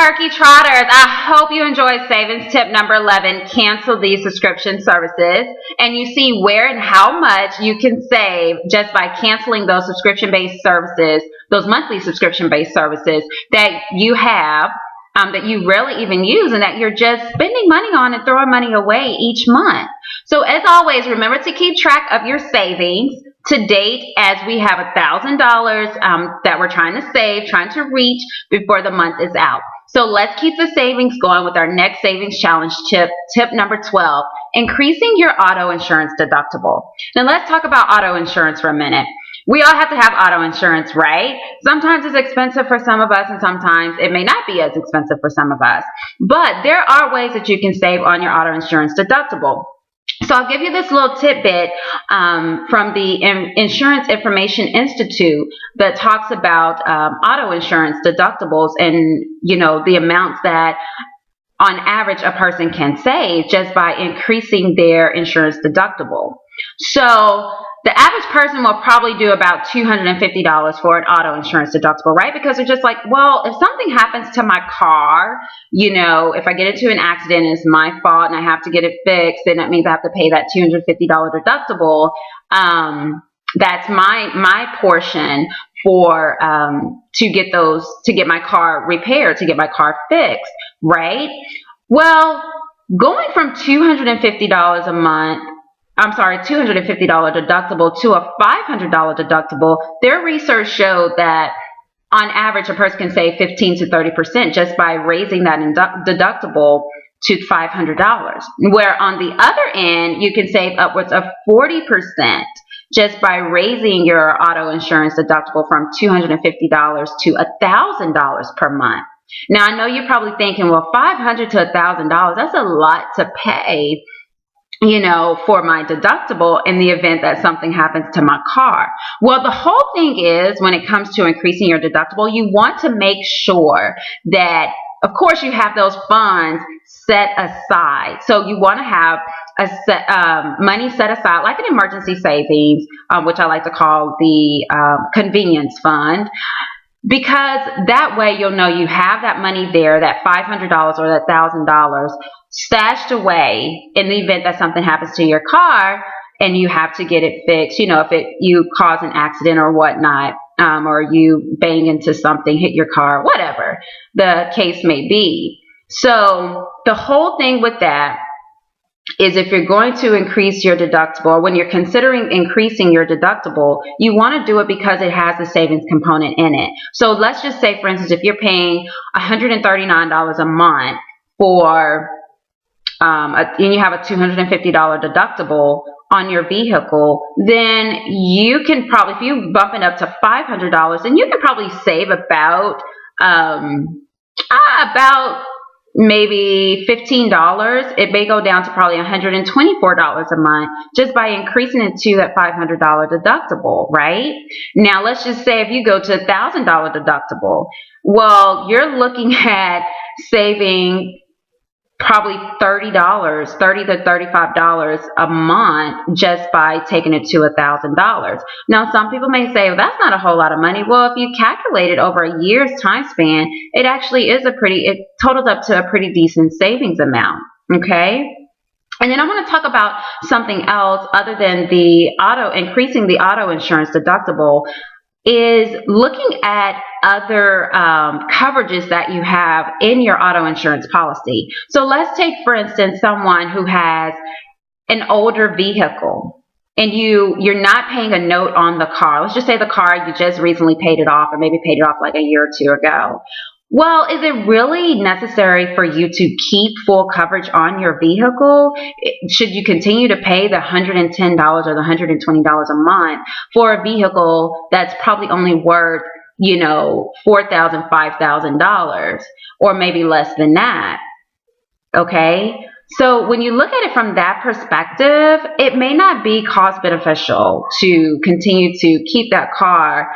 Turkey Trotters, I hope you enjoyed savings tip number 11, cancel these subscription services, and you see where and how much you can save just by canceling those subscription-based services, those monthly subscription-based services that you have, that you rarely even use and that you're just spending money on and throwing money away each month. So as always, remember to keep track of your savings. To date, as we have $1,000 that we're trying to save, trying to reach before the month is out. So let's keep the savings going with our next savings challenge tip number 12, increasing your auto insurance deductible. Now let's talk about auto insurance for a minute. We all have to have auto insurance, right? Sometimes it's expensive for some of us and sometimes it may not be as expensive for some of us. But there are ways that you can save on your auto insurance deductible. So I'll give you this little tidbit from the Insurance Information Institute that talks about auto insurance deductibles and, the amounts that on average a person can save just by increasing their insurance deductible. So the average person will probably do about $250 for an auto insurance deductible, right? Because they're just like, well, if something happens to my car, if I get into an accident, it's my fault and I have to get it fixed, then that means I have to pay that $250 deductible. That's my portion for to get my car repaired, to get my car fixed, right? Well, going from $250 a month, $250 deductible to a $500 deductible, their research showed that on average a person can save 15 to 30% just by raising that deductible to $500. Where on the other end, you can save upwards of 40% just by raising your auto insurance deductible from $250 to $1,000 per month. Now, I know you're probably thinking, well, $500 to $1,000, that's a lot to pay, for my deductible in the event that something happens to my car. Well, the whole thing is, when it comes to increasing your deductible, you want to make sure that, of course, you have those funds set aside. So you want to have money set aside, like an emergency savings, which I like to call the convenience fund. Because that way you'll know you have that money there, that $500 or that $1,000 stashed away in the event that something happens to your car and you have to get it fixed. If you cause an accident or whatnot, or you bang into something, hit your car, whatever the case may be. So the whole thing with that is, if you're going to increase your deductible, or when you're considering increasing your deductible, you want to do it because it has a savings component in it. So let's just say, for instance, if you're paying $139 a month for, and you have a $250 deductible on your vehicle, then you can probably, if you bump it up to $500, then you can probably save about maybe $15. It may go down to probably $124 a month just by increasing it to that $500 deductible, right? Now, let's just say if you go to $1,000 deductible, well, you're looking at saving probably $30 to $35 a month just by taking it to $1,000. Now, some people may say, well, that's not a whole lot of money. Well, if you calculate it over a year's time span, it actually is it totals up to a pretty decent savings amount, okay? And then I want to talk about something else other than increasing the auto insurance deductible, is looking at other coverages that you have in your auto insurance policy. So let's take, for instance, someone who has an older vehicle and you're not paying a note on the car. Let's just say the car, you just recently paid it off, or maybe paid it off like a year or two ago. Well, is it really necessary for you to keep full coverage on your vehicle? Should you continue to pay the $110 or the $120 a month for a vehicle that's probably only worth, $4,000, $5,000, or maybe less than that? Okay? So when you look at it from that perspective, it may not be cost beneficial to continue to keep that car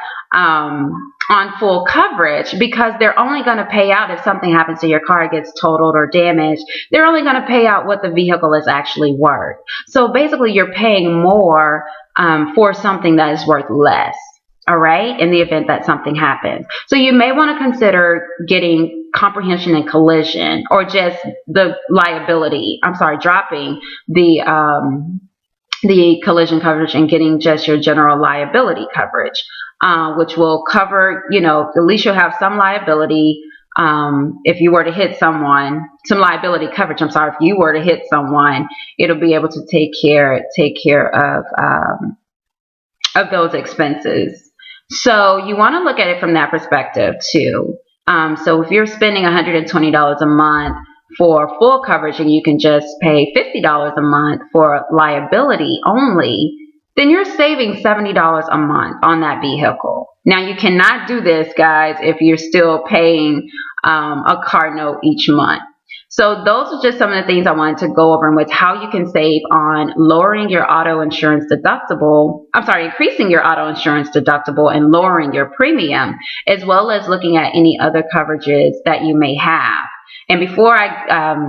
on full coverage, because they're only going to pay out if something happens to your car, gets totaled or damaged. They're only going to pay out what the vehicle is actually worth. So basically, you're paying more for something that is worth less. all right, in the event that something happens. So you may want to consider getting comprehension and collision, or just the liability. Dropping the collision coverage and getting just your general liability coverage, which will cover, at least you'll have some liability. If you were to hit someone, some liability coverage. If you were to hit someone, it'll be able to take care of those expenses. So you want to look at it from that perspective too. So if you're spending $120 a month for full coverage and you can just pay $50 a month for liability only, then you're saving $70 a month on that vehicle. Now you cannot do this, guys, if you're still paying a car note each month. So those are just some of the things I wanted to go over with how you can save on lowering your auto insurance deductible. Increasing your auto insurance deductible and lowering your premium, as well as looking at any other coverages that you may have. And before I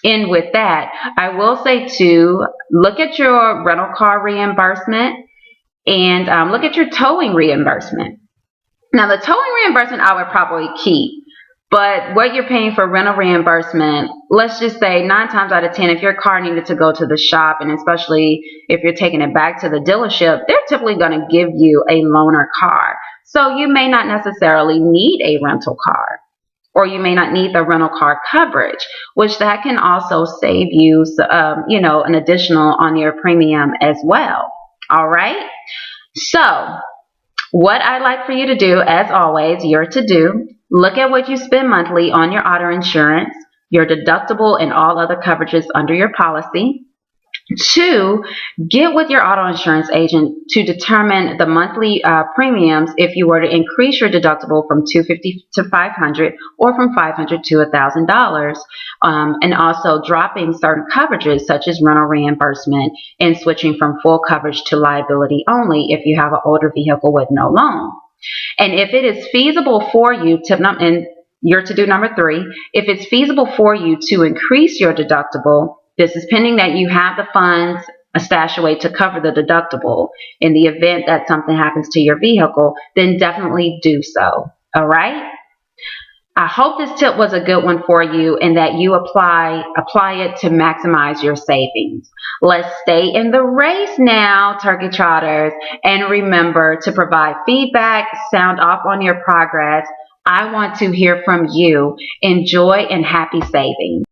end with that, I will say too, look at your rental car reimbursement and look at your towing reimbursement. Now the towing reimbursement I would probably keep. But what you're paying for rental reimbursement, let's just say 9 times out of 10, if your car needed to go to the shop, and especially if you're taking it back to the dealership, they're typically going to give you a loaner car. So you may not necessarily need a rental car, or you may not need the rental car coverage, which that can also save you, an additional on your premium as well. All right. So what I'd like for you to do, as always, your to-do, look at what you spend monthly on your auto insurance, your deductible, and all other coverages under your policy. 2, get with your auto insurance agent to determine the monthly premiums if you were to increase your deductible from $250 to $500 or from $500 to $1,000, and also dropping certain coverages such as rental reimbursement and switching from full coverage to liability only if you have an older vehicle with no loan. And if it is feasible for you, and your to-do number 3, if it's feasible for you to increase your deductible, this is pending that you have the funds stashed away to cover the deductible in the event that something happens to your vehicle, then definitely do so. All right? I hope this tip was a good one for you and that you apply it to maximize your savings. Let's stay in the race now, Turkey Trotters, and remember to provide feedback, sound off on your progress. I want to hear from you. Enjoy and happy saving.